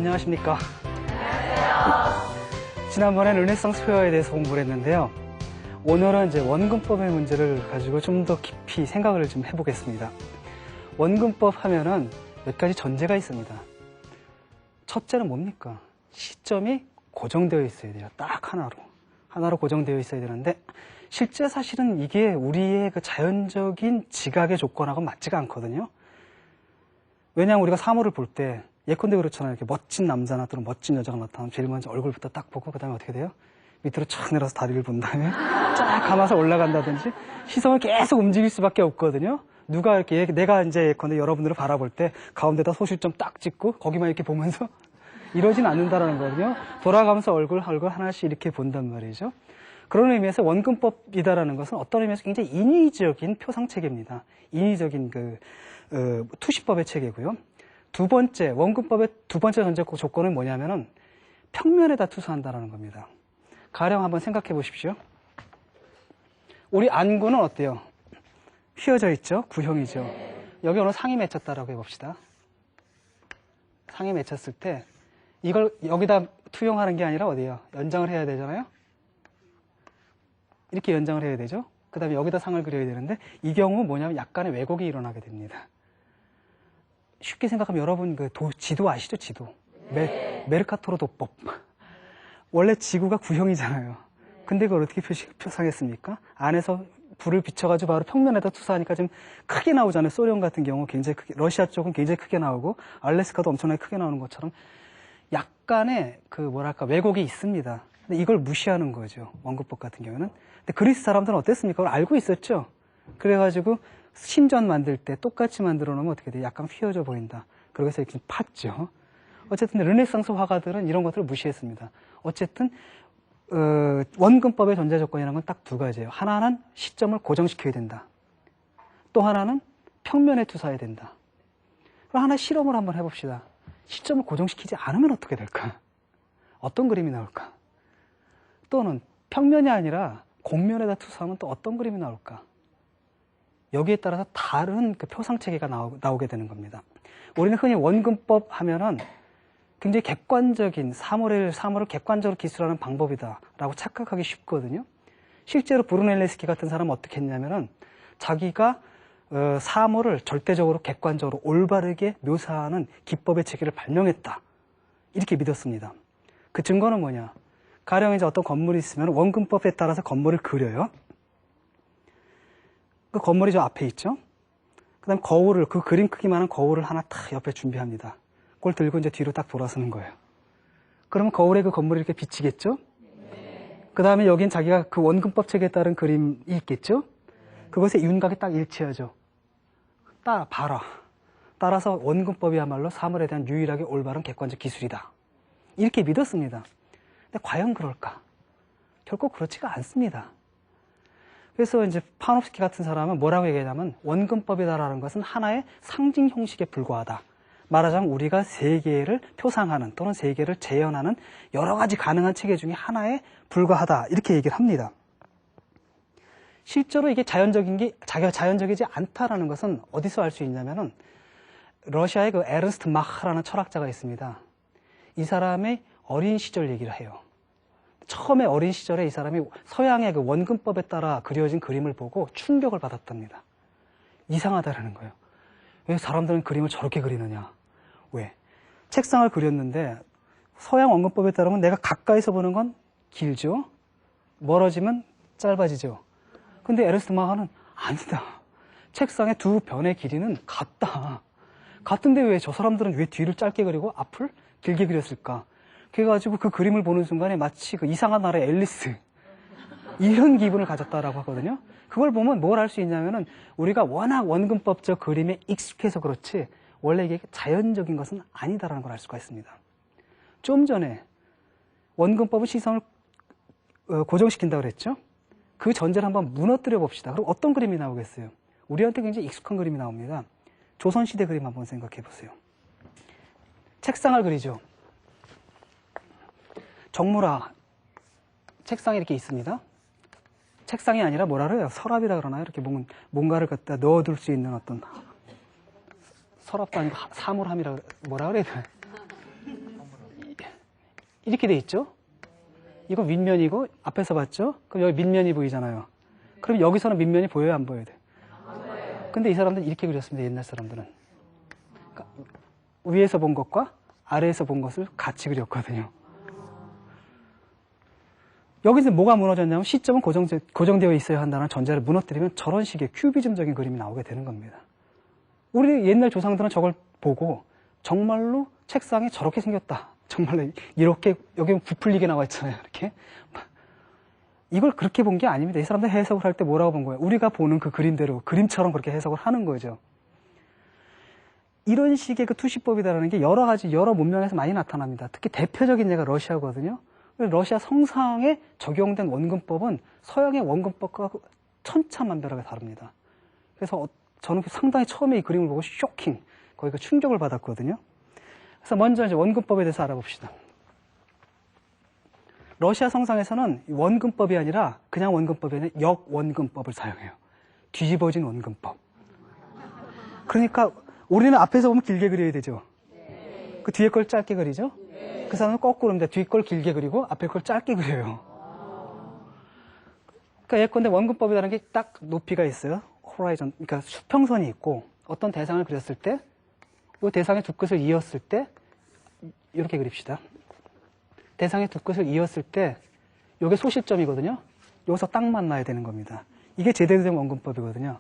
안녕하십니까. 안녕하세요. 지난번에 르네상스 회화에 대해서 공부를 했는데요. 오늘은 이제 원근법의 문제를 가지고 좀 더 깊이 생각을 좀 해보겠습니다. 원근법 하면은 몇 가지 전제가 있습니다. 첫째는 뭡니까? 시점이 고정되어 있어야 돼요. 딱 하나로 고정되어 있어야 되는데, 실제 사실은 이게 우리의 그 자연적인 지각의 조건하고는 맞지가 않거든요. 왜냐하면 우리가 사물을 볼 때 예컨대 그렇잖아요. 이렇게 멋진 남자나 또는 멋진 여자가 나타나면 제일 먼저 얼굴부터 딱 보고 그 다음에 어떻게 돼요? 밑으로 쫙 내려서 다리를 본 다음에 쫙 감아서 올라간다든지 시선을 계속 움직일 수밖에 없거든요. 누가 이렇게 내가 이제 예컨대 여러분들을 바라볼 때 가운데다 소실점 딱 찍고 거기만 이렇게 보면서 이러진 않는다라는 거거든요. 돌아가면서 얼굴 하나씩 이렇게 본단 말이죠. 그런 의미에서 원근법이다라는 것은 어떤 의미에서 굉장히 인위적인 표상 체계입니다. 인위적인 투시법의 체계고요. 두 번째, 원근법의 두 번째 전제 조건은 뭐냐면은 평면에다 투사한다라는 겁니다. 가령 한번 생각해 보십시오. 우리 안구는 어때요? 휘어져 있죠? 구형이죠. 여기 오늘 상이 맺혔다라고 해봅시다. 상이 맺혔을 때 이걸 여기다 투영하는 게 아니라 어디에요? 연장을 해야 되잖아요? 이렇게 연장을 해야 되죠? 그 다음에 여기다 상을 그려야 되는데 이 경우 뭐냐면 약간의 왜곡이 일어나게 됩니다. 쉽게 생각하면 여러분 지도 아시죠? 지도. 메르카토르 도법. 원래 지구가 구형이잖아요. 근데 그걸 어떻게 표상했습니까? 안에서 불을 비춰가지고 바로 평면에다 투사하니까 좀 크게 나오잖아요. 소련 같은 경우 굉장히 크게, 러시아 쪽은 굉장히 크게 나오고 알래스카도 엄청나게 크게 나오는 것처럼 약간의 왜곡이 있습니다. 근데 이걸 무시하는 거죠. 원근법 같은 경우는. 근데 그리스 사람들은 어땠습니까? 그걸 알고 있었죠. 그래가지고 신전 만들 때 똑같이 만들어 놓으면 어떻게 돼요? 약간 휘어져 보인다. 그래서 이렇게 팠죠. 어쨌든 르네상스 화가들은 이런 것들을 무시했습니다. 어쨌든 원근법의 전제 조건이라는 건 딱 두 가지예요. 하나는 시점을 고정시켜야 된다. 또 하나는 평면에 투사해야 된다. 그럼 하나 실험을 한번 해봅시다. 시점을 고정시키지 않으면 어떻게 될까? 어떤 그림이 나올까? 또는 평면이 아니라 곡면에다 투사하면 또 어떤 그림이 나올까? 여기에 따라서 다른 표상 체계가 나오게 되는 겁니다. 우리는 흔히 원근법 하면은 굉장히 객관적인 사물을 객관적으로 기술하는 방법이다라고 착각하기 쉽거든요. 실제로 브루넬레스키 같은 사람은 어떻게 했냐면은 자기가 사물을 절대적으로 객관적으로 올바르게 묘사하는 기법의 체계를 발명했다. 이렇게 믿었습니다. 그 증거는 뭐냐? 가령 이제 어떤 건물이 있으면 원근법에 따라서 건물을 그려요. 그 건물이 저 앞에 있죠? 그 다음에 거울을, 그 그림 크기만한 거울을 하나 탁 옆에 준비합니다. 그걸 들고 이제 뒤로 딱 돌아서는 거예요. 그러면 거울에 그 건물이 이렇게 비치겠죠? 그 다음에 여긴 자기가 그 원근법 체계에 따른 그림이 있겠죠? 그것에 윤곽이 딱 일치하죠. 따라서 원근법이야말로 사물에 대한 유일하게 올바른 객관적 기술이다. 이렇게 믿었습니다. 근데 과연 그럴까? 결코 그렇지가 않습니다. 그래서 이제 파노프스키 같은 사람은 뭐라고 얘기하냐면 원근법이다라는 것은 하나의 상징 형식에 불과하다. 말하자면 우리가 세계를 표상하는 또는 세계를 재현하는 여러 가지 가능한 체계 중에 하나에 불과하다. 이렇게 얘기를 합니다. 실제로 이게 자연적이지 않다라는 것은 어디서 알 수 있냐면은 러시아의 그 에른스트 마흐라는 철학자가 있습니다. 이 사람의 어린 시절 얘기를 해요. 처음에 어린 시절에 이 사람이 서양의 그 원근법에 따라 그려진 그림을 보고 충격을 받았답니다. 이상하다라는 거예요. 왜 사람들은 그림을 저렇게 그리느냐? 왜? 책상을 그렸는데 서양 원근법에 따르면 내가 가까이서 보는 건 길죠? 멀어지면 짧아지죠? 근데 에르스트 마하는 아니다. 책상의 두 변의 길이는 같다. 같은데 왜 저 사람들은 왜 뒤를 짧게 그리고 앞을 길게 그렸을까? 그래가지고 그 그림을 보는 순간에 마치 그 이상한 나라의 앨리스 이런 기분을 가졌다라고 하거든요. 그걸 보면 뭘 알 수 있냐면은 우리가 워낙 원근법적 그림에 익숙해서 그렇지 원래 이게 자연적인 것은 아니다라는 걸 알 수가 있습니다. 좀 전에 원근법은 시선을 고정시킨다고 그랬죠. 그 전제를 한번 무너뜨려 봅시다. 그럼 어떤 그림이 나오겠어요? 우리한테 굉장히 익숙한 그림이 나옵니다. 조선시대 그림 한번 생각해 보세요. 책상을 그리죠. 정무라 책상이 이렇게 있습니다. 책상이 아니라 뭐라 그래요? 서랍이라 그러나요? 이렇게 뭔가를 갖다 넣어둘 수 있는 어떤 서랍도 아니고 사물함이라 뭐라 그래야 되나요? 이렇게 돼 있죠? 이거 윗면이고 앞에서 봤죠? 그럼 여기 밑면이 보이잖아요. 그럼 여기서는 밑면이 보여요, 안 보여요? 근데 이 사람들은 이렇게 그렸습니다, 옛날 사람들은. 그러니까 위에서 본 것과 아래에서 본 것을 같이 그렸거든요. 여기서 뭐가 무너졌냐면 시점은 고정되어 있어야 한다는 전제를 무너뜨리면 저런 식의 큐비즘적인 그림이 나오게 되는 겁니다. 우리 옛날 조상들은 저걸 보고 정말로 책상에 저렇게 생겼다. 정말로 이렇게 여기 부풀리게 나와 있잖아요. 이렇게. 이걸 그렇게 본 게 아닙니다. 이 사람들 해석을 할 때 뭐라고 본 거예요? 우리가 보는 그 그림대로 그림처럼 그렇게 해석을 하는 거죠. 이런 식의 그 투시법이라는 게 여러 문명에서 많이 나타납니다. 특히 대표적인 예가 러시아거든요. 러시아 성상에 적용된 원근법은 서양의 원근법과 천차만별하게 다릅니다. 그래서 저는 상당히 처음에 이 그림을 보고 쇼킹, 거의 그 충격을 받았거든요. 그래서 먼저 이제 원근법에 대해서 알아봅시다. 러시아 성상에서는 원근법이 아니라 그냥 원근법이 아니라 역원근법을 사용해요. 뒤집어진 원근법. 그러니까 우리는 앞에서 보면 길게 그려야 되죠. 그 뒤에 걸 짧게 그리죠. 그 사람은 거꾸로입니다. 뒤에 걸 길게 그리고 앞에 걸 짧게 그려요. 그러니까 예컨대 원근법이라는 게 딱 높이가 있어요. 호라이전, 그러니까 수평선이 있고 어떤 대상을 그렸을 때 이 대상의 두 끝을 이었을 때 이렇게 그립시다. 대상의 두 끝을 이었을 때 이게 소실점이거든요. 여기서 딱 만나야 되는 겁니다. 이게 제대로 된 원근법이거든요.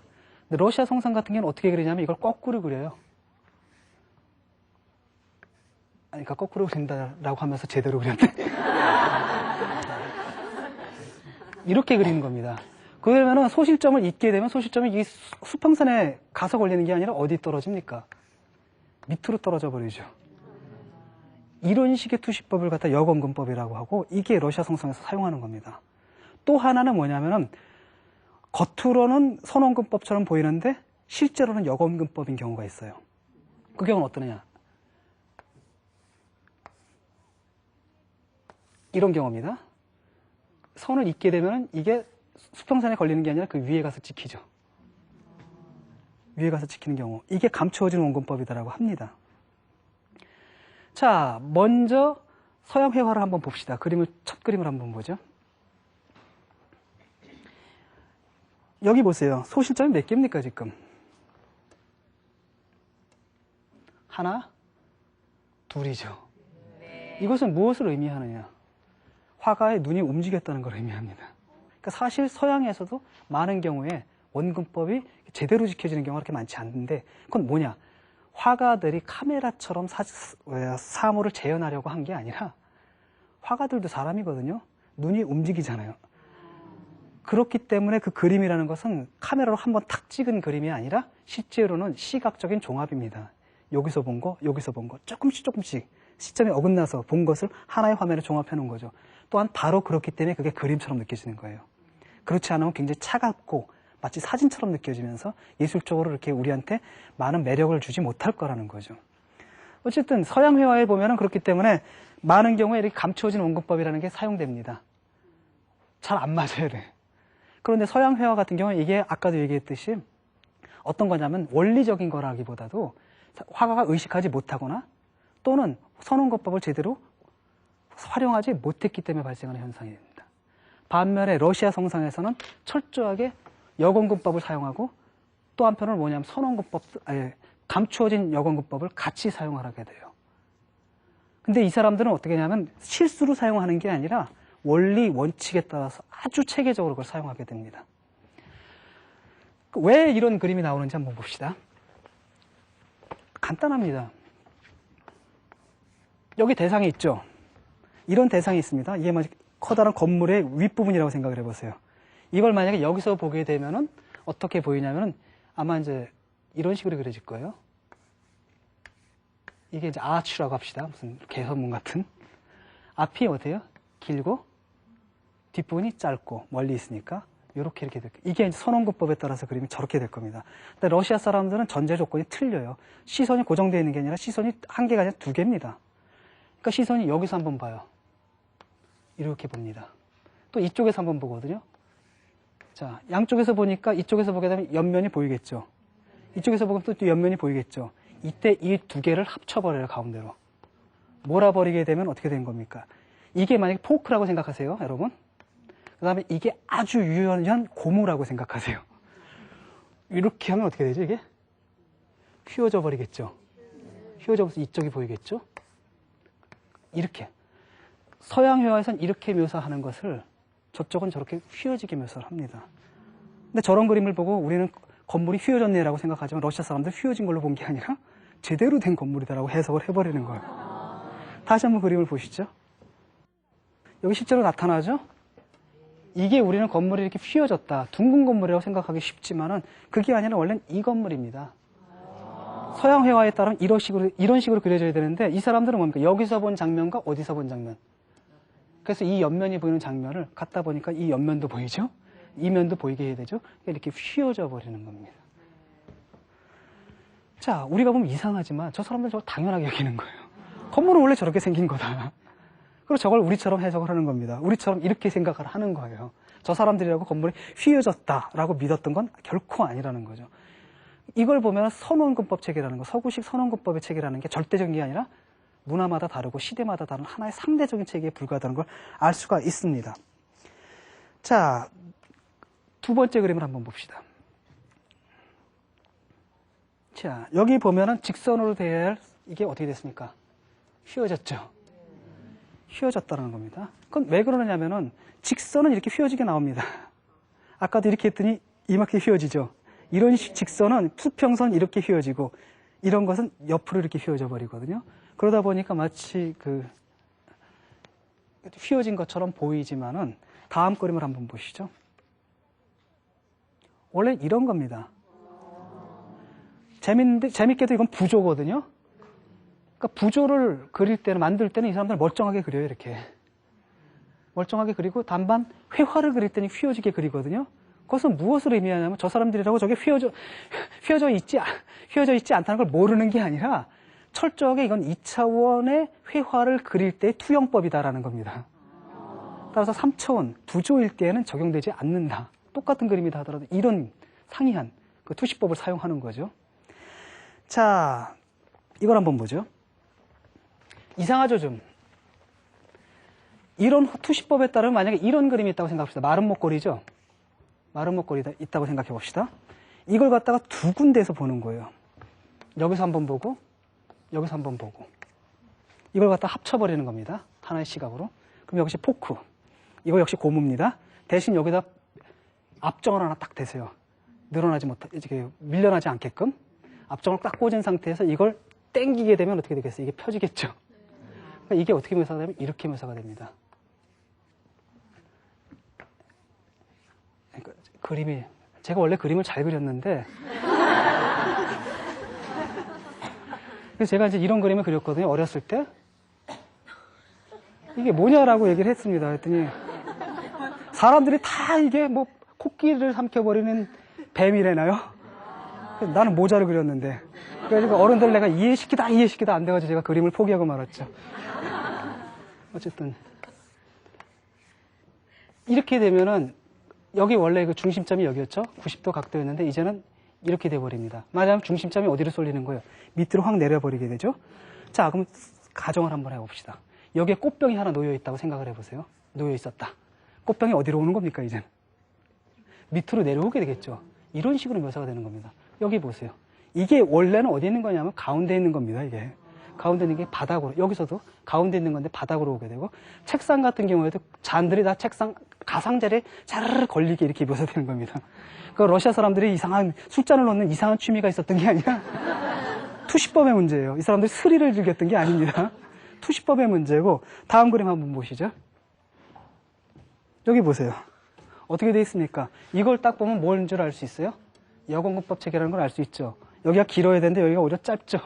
근데 러시아 성상 같은 경우는 어떻게 그리냐면 이걸 거꾸로 그려요. 아니, 그러니까 거꾸로 그린다라고 하면서 제대로 그렸네. 이렇게 그리는 겁니다. 그러면은 소실점을 잊게 되면 소실점이 이 수평선에 가서 걸리는 게 아니라 어디 떨어집니까? 밑으로 떨어져 버리죠. 이런 식의 투시법을 갖다 역원근법이라고 하고 이게 러시아 성상에서 사용하는 겁니다. 또 하나는 뭐냐면은 겉으로는 선원근법처럼 보이는데 실제로는 역원근법인 경우가 있어요. 그 경우는 어떠느냐? 이런 경우입니다. 선을 잇게 되면 이게 수평선에 걸리는 게 아니라 그 위에 가서 찍히죠. 위에 가서 찍히는 경우. 이게 감추어진 원근법이다라고 합니다. 자, 먼저 서양 회화를 한번 봅시다. 첫 그림을 한번 보죠. 여기 보세요. 소실점이 몇 개입니까, 지금? 하나, 둘이죠. 이것은 무엇을 의미하느냐? 화가의 눈이 움직였다는 걸 의미합니다. 그러니까 사실 서양에서도 많은 경우에 원근법이 제대로 지켜지는 경우가 그렇게 많지 않는데 그건 뭐냐? 화가들이 카메라처럼 사물을 재현하려고 한 게 아니라 화가들도 사람이거든요. 눈이 움직이잖아요. 그렇기 때문에 그 그림이라는 것은 카메라로 한번 탁 찍은 그림이 아니라 실제로는 시각적인 종합입니다. 여기서 본 거, 여기서 본 거, 조금씩 시점이 어긋나서 본 것을 하나의 화면에 종합해 놓은 거죠. 또한 바로 그렇기 때문에 그게 그림처럼 느껴지는 거예요. 그렇지 않으면 굉장히 차갑고 마치 사진처럼 느껴지면서 예술적으로 이렇게 우리한테 많은 매력을 주지 못할 거라는 거죠. 어쨌든 서양 회화에 보면은 그렇기 때문에 많은 경우에 이렇게 감추어진 원근법이라는 게 사용됩니다. 잘 안 맞아야 돼. 그런데 서양 회화 같은 경우는 이게 아까도 얘기했듯이 어떤 거냐면 원리적인 거라기보다도 화가가 의식하지 못하거나 또는 선원근법을 제대로 활용하지 못했기 때문에 발생하는 현상이 됩니다. 반면에 러시아 성상에서는 철저하게 역원근법을 사용하고 또 한편으로는 뭐냐면 감추어진 역원근법을 같이 사용하게 돼요. 근데 이 사람들은 어떻게 하냐면 실수로 사용하는 게 아니라 원리, 원칙에 따라서 아주 체계적으로 그걸 사용하게 됩니다. 왜 이런 그림이 나오는지 한번 봅시다. 간단합니다. 여기 대상이 있죠. 이런 대상이 있습니다. 이게 커다란 건물의 윗부분이라고 생각을 해보세요. 이걸 만약에 여기서 보게 되면은 어떻게 보이냐면은 아마 이제 이런 식으로 그려질 거예요. 이게 이제 아추라고 합시다. 무슨 개선문 같은. 앞이 어때요? 길고 뒷부분이 짧고 멀리 있으니까 이렇게 될 거예요. 이게 이제 선원근법에 따라서 그림이 저렇게 될 겁니다. 근데 러시아 사람들은 전제 조건이 틀려요. 시선이 고정되어 있는 게 아니라 시선이 한 개가 아니라 두 개입니다. 그러니까 시선이 여기서 한번 봐요. 이렇게 봅니다. 또 이쪽에서 한번 보거든요. 자, 양쪽에서 보니까 이쪽에서 보게 되면 옆면이 보이겠죠. 이쪽에서 보면 또 옆면이 보이겠죠. 이때 이 두 개를 합쳐버려요, 가운데로. 몰아버리게 되면 어떻게 된 겁니까? 이게 만약에 포크라고 생각하세요, 여러분. 그 다음에 이게 아주 유연한 고무라고 생각하세요. 이렇게 하면 어떻게 되죠, 이게? 휘어져 버리겠죠. 휘어져서 이쪽이 보이겠죠. 이렇게. 서양 회화에서는 이렇게 묘사하는 것을 저쪽은 저렇게 휘어지게 묘사를 합니다. 근데 저런 그림을 보고 우리는 건물이 휘어졌네라고 생각하지만 러시아 사람들 휘어진 걸로 본 게 아니라 제대로 된 건물이다라고 해석을 해버리는 거예요. 다시 한번 그림을 보시죠. 여기 실제로 나타나죠? 이게 우리는 건물이 이렇게 휘어졌다, 둥근 건물이라고 생각하기 쉽지만은 그게 아니라 원래는 이 건물입니다. 서양 회화에 따르면 이런 식으로 그려져야 되는데 이 사람들은 뭡니까? 여기서 본 장면과 어디서 본 장면. 그래서 이 옆면이 보이는 장면을 갖다 보니까 이 옆면도 보이죠? 이 면도 보이게 해야 되죠? 이렇게 휘어져 버리는 겁니다. 자, 우리가 보면 이상하지만 저 사람들 저걸 당연하게 여기는 거예요. 건물은 원래 저렇게 생긴 거다. 그리고 저걸 우리처럼 해석을 하는 겁니다. 우리처럼 이렇게 생각을 하는 거예요. 저 사람들이라고 건물이 휘어졌다라고 믿었던 건 결코 아니라는 거죠. 이걸 보면 선원근법 체계라는 거, 서구식 선원근법의 체계라는 게 절대적인 게 아니라 문화마다 다르고 시대마다 다른 하나의 상대적인 체계에 불과하다는 걸 알 수가 있습니다. 자, 두 번째 그림을 한번 봅시다. 자, 여기 보면은 직선으로 될 이게 어떻게 됐습니까? 휘어졌죠. 휘어졌다는 겁니다. 그건 왜 그러냐면은 직선은 이렇게 휘어지게 나옵니다. 아까도 이렇게 했더니 이만큼 휘어지죠. 이런 직선은 수평선 이렇게 휘어지고 이런 것은 옆으로 이렇게 휘어져 버리거든요. 그러다 보니까 마치 그 휘어진 것처럼 보이지만은 다음 그림을 한번 보시죠. 원래 이런 겁니다. 재밌게도 이건 부조거든요. 그러니까 부조를 그릴 때는, 만들 때는 이 사람들 멀쩡하게 그려요, 이렇게. 멀쩡하게 그리고 단반 회화를 그릴 때는 휘어지게 그리거든요. 그것은 무엇을 의미하냐면 저 사람들이라고 저게 휘어져 있지 않다는 걸 모르는 게 아니라 철저하게 이건 2차원의 회화를 그릴 때의 투영법이다라는 겁니다. 따라서 3차원 부조일 때에는 적용되지 않는다. 똑같은 그림이다 하더라도 이런 상이한 그 투시법을 사용하는 거죠. 자, 이걸 한번 보죠. 이상하죠, 좀. 이런 투시법에 따르면 만약에 이런 그림이 있다고 생각합시다. 마른 목걸이죠. 마른 목걸이 있다고 생각해 봅시다. 이걸 갖다가 두 군데에서 보는 거예요. 여기서 한번 보고 여기서 한번 보고 이걸 갖다 합쳐버리는 겁니다. 하나의 시각으로. 그럼 역시 포크. 이거 역시 고무입니다. 대신 여기다 앞정을 하나 딱 대세요. 늘어나지 이렇게 밀려나지 않게끔 앞정을 딱 꽂은 상태에서 이걸 당기게 되면 어떻게 되겠어요? 이게 펴지겠죠. 그러니까 이게 어떻게 묘사가 되면 이렇게 묘사가 됩니다. 그러니까 그림이, 제가 원래 그림을 잘 그렸는데 그래서 제가 이제 이런 그림을 그렸거든요. 어렸을 때. 이게 뭐냐라고 얘기를 했습니다. 그랬더니 사람들이 다 이게 뭐 코끼리를 삼켜버리는 뱀이래나요? 나는 모자를 그렸는데. 그러니까 어른들 내가 이해시키다 안 돼가지고 제가 그림을 포기하고 말았죠. 어쨌든 이렇게 되면은 여기 원래 그 중심점이 여기였죠. 90도 각도였는데 이제는 이렇게 돼버립니다. 맞아요. 중심점이 어디로 쏠리는 거예요? 밑으로 확 내려버리게 되죠. 자, 그럼 가정을 한번 해봅시다. 여기에 꽃병이 하나 놓여있다고 생각을 해보세요. 놓여있었다. 꽃병이 어디로 오는 겁니까, 이젠? 밑으로 내려오게 되겠죠. 이런 식으로 묘사가 되는 겁니다. 여기 보세요. 이게 원래는 어디 있는 거냐면 가운데 있는 겁니다, 이게. 가운데 있는 게 바닥으로, 여기서도 가운데 있는 건데 바닥으로 오게 되고, 책상 같은 경우에도 잔들이 다 책상 가상자리에 자르르 걸리게 이렇게 묘사되는 겁니다. 그 러시아 사람들이 이상한 숫자를 넣는 이상한 취미가 있었던 게 아니라 투시법의 문제예요. 이 사람들이 스릴을 즐겼던 게 아닙니다. 투시법의 문제고, 다음 그림 한번 보시죠. 여기 보세요. 어떻게 되어 있습니까? 이걸 딱 보면 뭔 줄 알 수 있어요? 여건근법 체계라는 걸 알 수 있죠. 여기가 길어야 되는데 여기가 오히려 짧죠.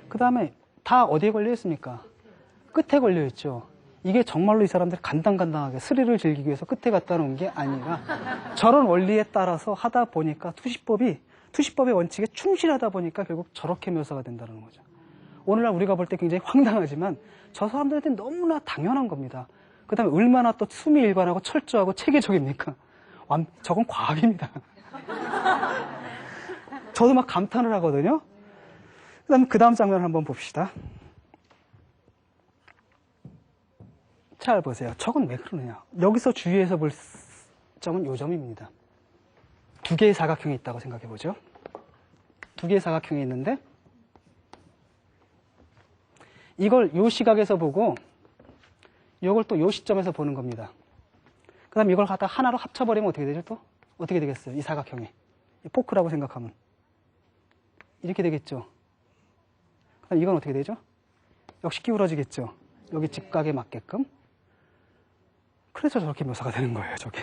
그 다음에 다 어디에 걸려 있습니까? 끝에 걸려 있죠. 이게 정말로 이 사람들이 간당간당하게 스릴을 즐기기 위해서 끝에 갖다 놓은 게 아니라 저런 원리에 따라서 하다 보니까 투시법의 원칙에 충실하다 보니까 결국 저렇게 묘사가 된다는 거죠. 오늘날 우리가 볼 때 굉장히 황당하지만 저 사람들한테 너무나 당연한 겁니다. 그 다음에 얼마나 또 수미일관하고 철저하고 체계적입니까? 저건 과학입니다. 저도 막 감탄을 하거든요. 그 다음 장면을 한번 봅시다. 잘 보세요. 저건 왜 그러느냐. 여기서 주의해서 볼 점은 요 점입니다. 두 개의 사각형이 있다고 생각해 보죠. 두 개의 사각형이 있는데 이걸 요 시각에서 보고 이걸 또 요 시점에서 보는 겁니다. 그 다음 이걸 갖다 하나로 합쳐버리면 어떻게 되죠? 또 어떻게 되겠어요? 이 사각형이 포크라고 생각하면 이렇게 되겠죠. 그 다음 이건 어떻게 되죠? 역시 기울어지겠죠. 여기 직각에 맞게끔. 그래서 저렇게 묘사가 되는 거예요. 저게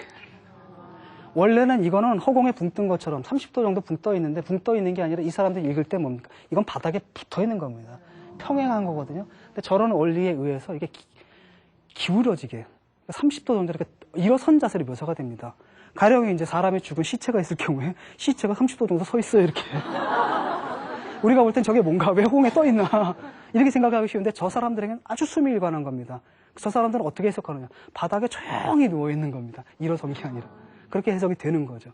원래는 이거는 허공에 붕 뜬 것처럼 30도 정도 붕 떠 있는데 붕 떠 있는 게 아니라 이 사람들이 읽을 때 뭡니까? 이건 바닥에 붙어 있는 겁니다. 평행한 거거든요. 근데 저런 원리에 의해서 이게 기울어지게 30도 정도 이렇게 일어선 자세로 묘사가 됩니다. 가령 이제 사람이 죽은 시체가 있을 경우에 시체가 30도 정도 서 있어요. 이렇게 우리가 볼 땐 저게 뭔가 왜 허공에 떠 있나 이렇게 생각하기 쉬운데 저 사람들에게는 아주 숨이 일관한 겁니다. 저 사람들은 어떻게 해석하느냐? 바닥에 조용히 누워 있는 겁니다. 일어선 게 아니라. 그렇게 해석이 되는 거죠.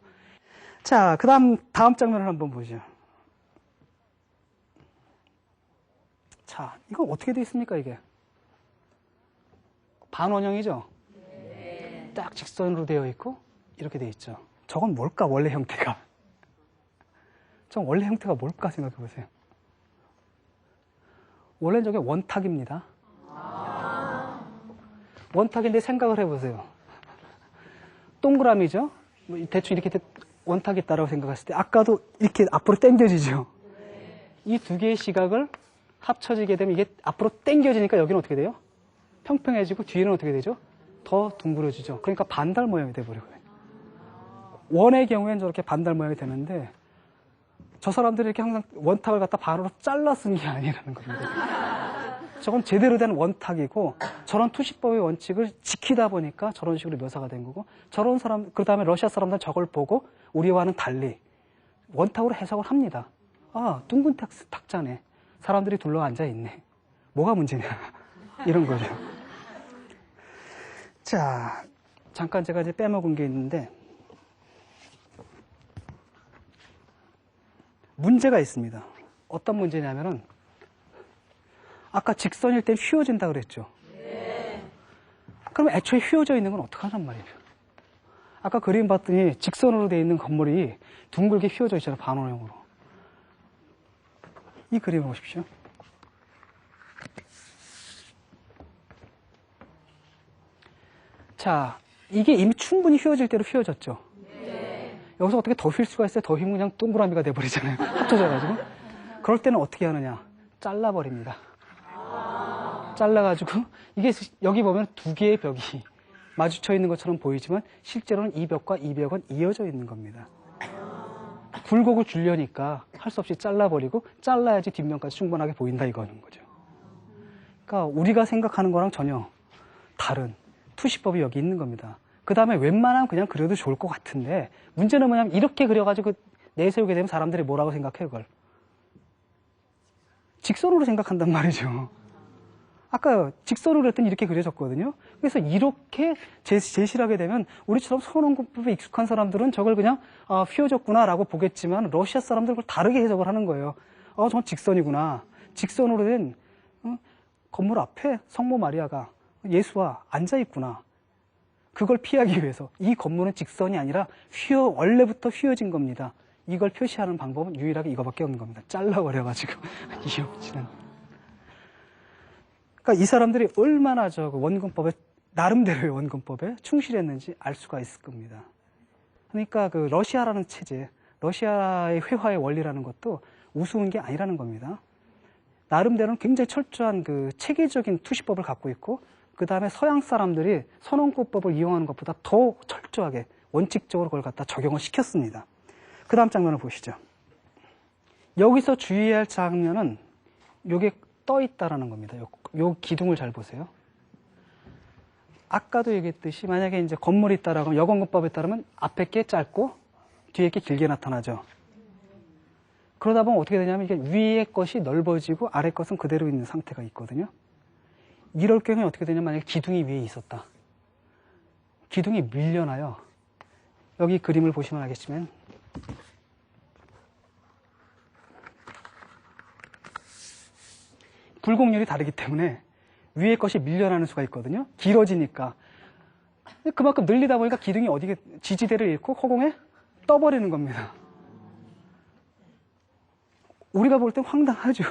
자, 다음 장면을 한번 보죠. 자, 이거 어떻게 되어 있습니까, 이게? 반원형이죠? 네. 딱 직선으로 되어 있고, 이렇게 되어 있죠. 저건 뭘까, 원래 형태가? 저건 원래 형태가 뭘까 생각해 보세요. 원래는 저게 원탁입니다. 원탁인데 생각을 해보세요. 동그라미죠? 대충 이렇게 원탁이 있다고 생각했을 때 아까도 이렇게 앞으로 당겨지죠? 이 두 개의 시각을 합쳐지게 되면 이게 앞으로 당겨지니까 여기는 어떻게 돼요? 평평해지고 뒤에는 어떻게 되죠? 더 둥그러지죠. 그러니까 반달 모양이 돼버리고요. 원의 경우에는 저렇게 반달 모양이 되는데 저 사람들이 이렇게 항상 원탁을 갖다 반으로 잘라 쓴 게 아니라는 겁니다. 저건 제대로 된 원탁이고 저런 투시법의 원칙을 지키다 보니까 저런 식으로 묘사가 된 거고 저런 사람, 그 다음에 러시아 사람들은 저걸 보고 우리와는 달리 원탁으로 해석을 합니다. 아, 둥근 탁자네. 사람들이 둘러앉아 있네. 뭐가 문제냐. 이런 거죠. 자, 잠깐 제가 이제 빼먹은 게 있는데 문제가 있습니다. 어떤 문제냐면은 아까 직선일 땐 휘어진다 그랬죠? 네. 그럼 애초에 휘어져 있는 건 어떡하란 말이에요? 아까 그림 봤더니 직선으로 되어 있는 건물이 둥글게 휘어져 있잖아요. 반원형으로. 이 그림을 보십시오. 자, 이게 이미 충분히 휘어질 대로 휘어졌죠? 네. 여기서 어떻게 더 휠 수가 있어요? 더 휘면 그냥 동그라미가 돼버리잖아요. 합쳐져가지고. 그럴 때는 어떻게 하느냐? 잘라버립니다. 잘라가지고 이게 여기 보면 두 개의 벽이 마주쳐 있는 것처럼 보이지만 실제로는 이 벽과 이 벽은 이어져 있는 겁니다. 굴곡을 주려니까 할 수 없이 잘라버리고 잘라야지 뒷면까지 충분하게 보인다 이거는 거죠. 그러니까 우리가 생각하는 거랑 전혀 다른 투시법이 여기 있는 겁니다. 그 다음에 웬만하면 그냥 그려도 좋을 것 같은데 문제는 뭐냐면 이렇게 그려가지고 내세우게 되면 사람들이 뭐라고 생각해요 그걸? 직선으로 생각한단 말이죠. 아까 직선으로 그랬더니 이렇게 그려졌거든요. 그래서 이렇게 제시를 하게 되면 우리처럼 선원군법에 익숙한 사람들은 저걸 그냥 휘어졌구나라고 보겠지만 러시아 사람들은 그걸 다르게 해석을 하는 거예요. 저건 직선이구나. 직선으로 된 건물 앞에 성모 마리아가 예수와 앉아있구나. 그걸 피하기 위해서 이 건물은 직선이 아니라 원래부터 휘어진 겁니다. 이걸 표시하는 방법은 유일하게 이거밖에 없는 겁니다. 잘라버려가지고 이어붙이는. 그러니까 이 사람들이 얼마나 원근법에 나름대로의 원근법에 충실했는지 알 수가 있을 겁니다. 그러니까 그 러시아라는 체제, 러시아의 회화의 원리라는 것도 우스운 게 아니라는 겁니다. 나름대로는 굉장히 철저한 그 체계적인 투시법을 갖고 있고 그 다음에 서양 사람들이 선원구법을 이용하는 것보다 더 철저하게 원칙적으로 그걸 갖다 적용을 시켰습니다. 그 다음 장면을 보시죠. 여기서 주의해야 할 장면은 요게 떠 있다라는 겁니다. 요 기둥을 잘 보세요. 아까도 얘기했듯이 만약에 이제 건물이 있다라고 하면 여건근법에 따르면 앞에 게 짧고 뒤에 게 길게 나타나죠. 그러다 보면 어떻게 되냐면 이게 위에 것이 넓어지고 아래 것은 그대로 있는 상태가 있거든요. 이럴 경우에 어떻게 되냐면 만약에 기둥이 위에 있었다. 기둥이 밀려나요. 여기 그림을 보시면 알겠지만 굴곡률이 다르기 때문에 위에 것이 밀려나는 수가 있거든요. 길어지니까. 그만큼 늘리다 보니까 기둥이 어디에 지지대를 잃고 허공에 떠버리는 겁니다. 우리가 볼 땐 황당하죠.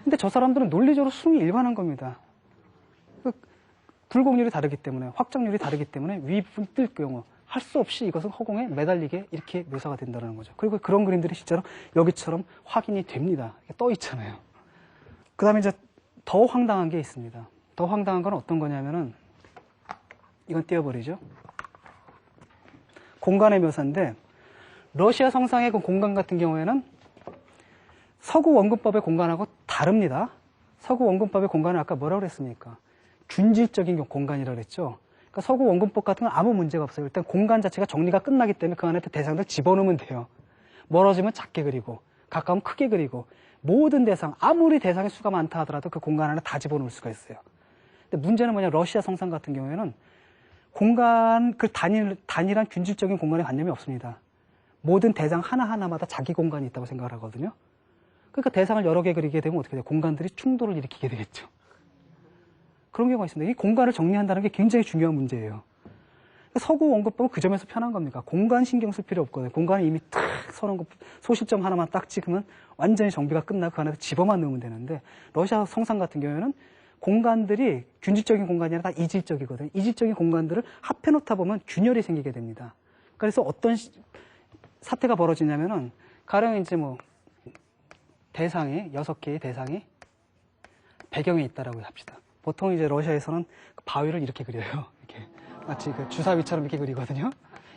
근데 저 사람들은 논리적으로 수능이 일반한 겁니다. 불곡률이 다르기 때문에, 확장률이 다르기 때문에 위 부분이 뜰 경우 할 수 없이 이것은 허공에 매달리게 이렇게 묘사가 된다는 거죠. 그리고 그런 그림들이 실제로 여기처럼 확인이 됩니다. 이렇게 떠 있잖아요. 그 다음에 이제 더 황당한 게 있습니다. 더 황당한 건 어떤 거냐면은 이건 띄워버리죠. 공간의 묘사인데 러시아 성상의 그 공간 같은 경우에는 서구 원근법의 공간하고 다릅니다. 서구 원근법의 공간은 아까 뭐라고 그랬습니까? 균질적인 공간이라고 그랬죠. 그러니까 서구 원근법 같은 건 아무 문제가 없어요. 일단 공간 자체가 정리가 끝나기 때문에 그 안에 대상들 집어넣으면 돼요. 멀어지면 작게 그리고 가까우면 크게 그리고 모든 대상, 아무리 대상의 수가 많다 하더라도 그 공간 안에 다 집어넣을 수가 있어요. 근데 문제는 뭐냐, 러시아 성상 같은 경우에는 공간, 그 단일한 균질적인 공간에 관념이 없습니다. 모든 대상 하나하나마다 자기 공간이 있다고 생각을 하거든요. 그러니까 대상을 여러 개 그리게 되면 어떻게 돼요? 공간들이 충돌을 일으키게 되겠죠. 그런 경우가 있습니다. 이 공간을 정리한다는 게 굉장히 중요한 문제예요. 서구 원근법은 그 점에서 편한 겁니다. 공간 신경 쓸 필요 없거든요. 공간을 이미 탁 서는 거, 소실점 하나만 딱 찍으면 완전히 정비가 끝나고 그 안에서 집어만 넣으면 되는데 러시아 성상 같은 경우에는 공간들이 균질적인 공간이 아니라 다 이질적이거든요. 이질적인 공간들을 합해놓다 보면 균열이 생기게 됩니다. 그래서 어떤 사태가 벌어지냐면은 가령 이제 뭐 대상이 6개의 대상이 배경에 있다라고 합시다. 보통 이제 러시아에서는 바위를 이렇게 그려요. 이렇게 마치 그 주사위처럼 이렇게 그리거든요.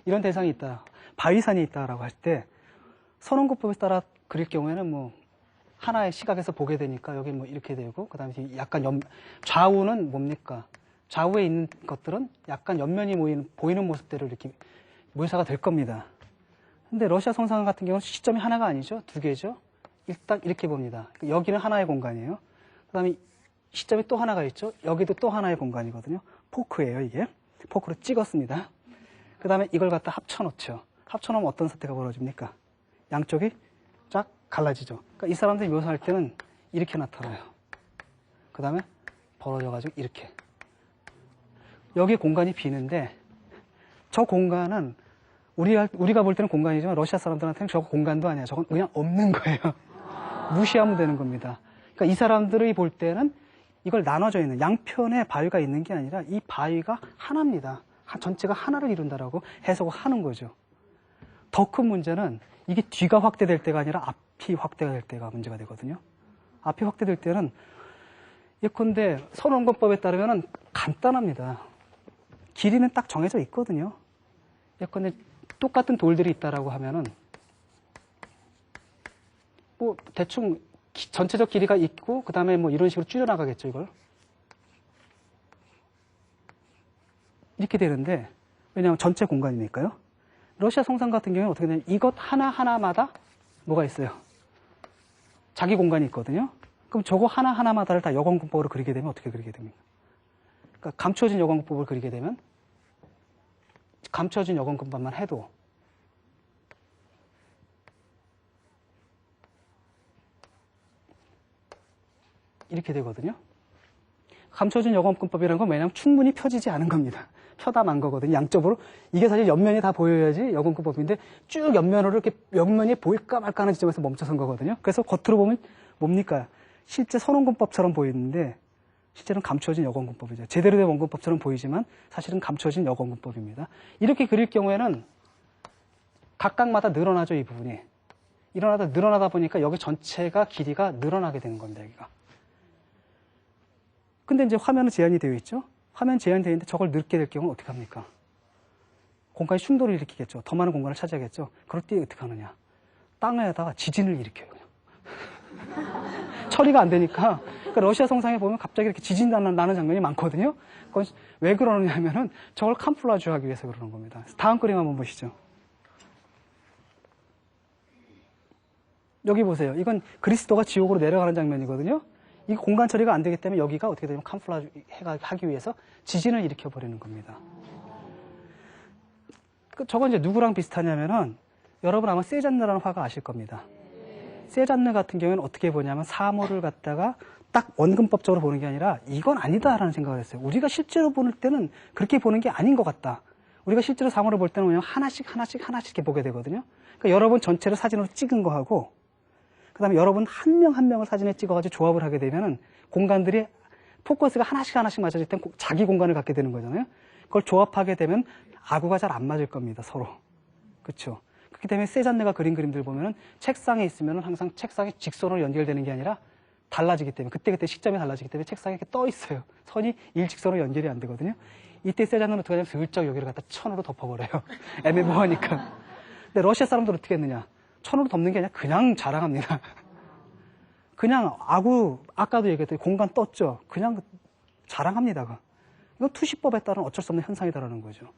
이런 대상이 있다, 바위산이 있다라고 할 때 선원구법에 따라 그릴 경우에는 뭐 하나의 시각에서 보게 되니까 여기 뭐 이렇게 되고 그다음에 약간 좌우는 뭡니까? 좌우에 있는 것들은 약간 옆면이 보이는 모습대로 이렇게 묘사가 될 겁니다. 근데 러시아 성상 같은 경우는 시점이 하나가 아니죠. 2개죠. 일단 이렇게 봅니다. 여기는 하나의 공간이에요. 그다음에 시점이 또 하나가 있죠. 여기도 또 하나의 공간이거든요. 포크예요, 이게. 포크로 찍었습니다. 그 다음에 이걸 갖다 합쳐놓죠. 합쳐놓으면 어떤 사태가 벌어집니까? 양쪽이 쫙 갈라지죠. 그러니까 이 사람들이 묘사할 때는 이렇게 나타나요. 그 다음에 벌어져가지고 이렇게. 여기 공간이 비는데 저 공간은 우리가 볼 때는 공간이지만 러시아 사람들한테는 저거 공간도 아니야. 저건 그냥 없는 거예요. 무시하면 되는 겁니다. 그러니까 이 사람들이 볼 때는 이걸 나눠져 있는 양편에 바위가 있는 게 아니라 이 바위가 하나입니다. 전체가 하나를 이룬다라고 해석을 하는 거죠. 더 큰 문제는 이게 뒤가 확대될 때가 아니라 앞이 확대가 될 때가 문제가 되거든요. 앞이 확대될 때는 예컨대 선원권법에 따르면 간단합니다. 길이는 딱 정해져 있거든요. 예컨대 똑같은 돌들이 있다라고 하면은 뭐 대충 전체적 길이가 있고 그 다음에 뭐 이런 식으로 줄여나가겠죠, 이걸. 이렇게 되는데 왜냐하면 전체 공간이니까요. 러시아 성상 같은 경우는 어떻게 되냐면 이것 하나하나마다 뭐가 있어요? 자기 공간이 있거든요. 그럼 저거 하나하나마다를 다 여건군법으로 그리게 되면 어떻게 그리게 됩니까? 그러니까 감춰진 여건군법을 그리게 되면 감춰진 여건군법만 해도 이렇게 되거든요. 감춰진 여건군법이라는 건 왜냐하면 충분히 펴지지 않은 겁니다. 펴다 만 거거든요. 양쪽으로. 이게 사실 옆면이 다 보여야지 여건군법인데 쭉 옆면으로 이렇게 옆면이 보일까 말까 하는 지점에서 멈춰선 거거든요. 그래서 겉으로 보면 뭡니까? 실제 선원군법처럼 보이는데 실제는 감춰진 여건군법이죠. 제대로 된 원군법처럼 보이지만 사실은 감춰진 여건군법입니다. 이렇게 그릴 경우에는 각각마다 늘어나죠, 이 부분이. 늘어나다 보니까 여기 전체가 길이가 늘어나게 되는 겁니다, 여기가. 근데 이제 화면은 제한이 되어 있죠? 화면 제한이 되어 있는데 저걸 넣게 될 경우는 어떻게 합니까? 공간이 충돌을 일으키겠죠. 더 많은 공간을 차지하겠죠. 그럴 때 어떻게 하느냐? 땅에다가 지진을 일으켜요, 그냥. 처리가 안 되니까. 그러니까 러시아 성상에 보면 갑자기 이렇게 지진 나는 장면이 많거든요. 그건 왜 그러느냐 하면은 저걸 카모플라주 하기 위해서 그러는 겁니다. 다음 그림 한번 보시죠. 여기 보세요. 이건 그리스도가 지옥으로 내려가는 장면이거든요. 이 공간 처리가 안 되기 때문에 여기가 어떻게 되면 카모플라주 하기 위해서 지진을 일으켜버리는 겁니다. 저건 이제 누구랑 비슷하냐면은 여러분 아마 세잔느라는 화가 아실 겁니다. 세잔느 같은 경우에는 어떻게 보냐면 사물을 갖다가 딱 원근법적으로 보는 게 아니라 이건 아니다라는 생각을 했어요. 우리가 실제로 볼 때는 그렇게 보는 게 아닌 것 같다. 우리가 실제로 사물을 볼 때는 그냥 하나씩 이렇게 보게 되거든요. 그러니까 여러분 전체를 사진으로 찍은 거하고 그 다음에 여러분 한 명 한 명을 사진에 찍어가지고 조합을 하게 되면은 공간들이 포커스가 하나씩 맞아질 땐 자기 공간을 갖게 되는 거잖아요. 그걸 조합하게 되면 아구가 잘 안 맞을 겁니다, 서로. 그렇죠? 그렇기 때문에 세잔느가 그린 그림들 보면은 책상에 있으면은 항상 책상이 직선으로 연결되는 게 아니라 달라지기 때문에 그때 시점이 달라지기 때문에 책상에 이렇게 떠 있어요. 선이 일직선으로 연결이 안 되거든요. 이때 세잔느는 어떻게 하냐면 슬쩍 여기를 갖다 천으로 덮어버려요. 애매모호하니까. 근데 러시아 사람들은 어떻게 했느냐? 천으로 덮는 게 아니라 그냥 자랑합니다. 그냥 아까도 얘기했더니 공간 떴죠. 그냥 자랑합니다. 이건 투시법에 따른 어쩔 수 없는 현상이다라는 거죠.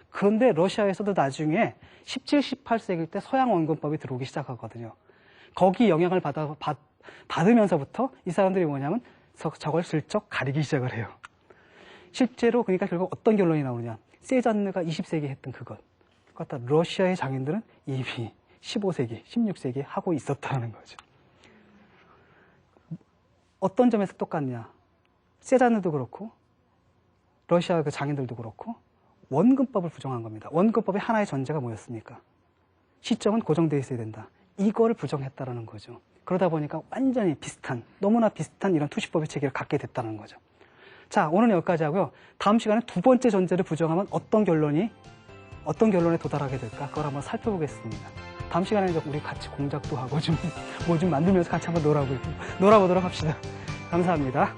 그런데 러시아에서도 나중에 17, 18세기 때 서양 원근법이 들어오기 시작하거든요. 거기 영향을 받으면서부터 이 사람들이 뭐냐면 저걸 슬쩍 가리기 시작을 해요. 실제로 그러니까 결국 어떤 결론이 나오느냐. 세잔느가 20세기에 했던 그것. 갖다 러시아의 장인들은 이미 15세기, 16세기에 하고 있었다는 거죠. 어떤 점에서 똑같냐. 세잔느도 그렇고 러시아 그 장인들도 그렇고 원근법을 부정한 겁니다. 원근법의 하나의 전제가 뭐였습니까? 시점은 고정되어 있어야 된다. 이거를 부정했다라는 거죠. 그러다 보니까 완전히 너무나 비슷한 이런 투시법의 체계를 갖게 됐다는 거죠. 자, 오늘은 여기까지 하고요. 다음 시간에 두 번째 전제를 부정하면 어떤 결론에 도달하게 될까? 그걸 한번 살펴보겠습니다. 다음 시간에는 우리 같이 공작도 하고 뭐 좀 만들면서 같이 한번 놀아보도록 합시다. 감사합니다.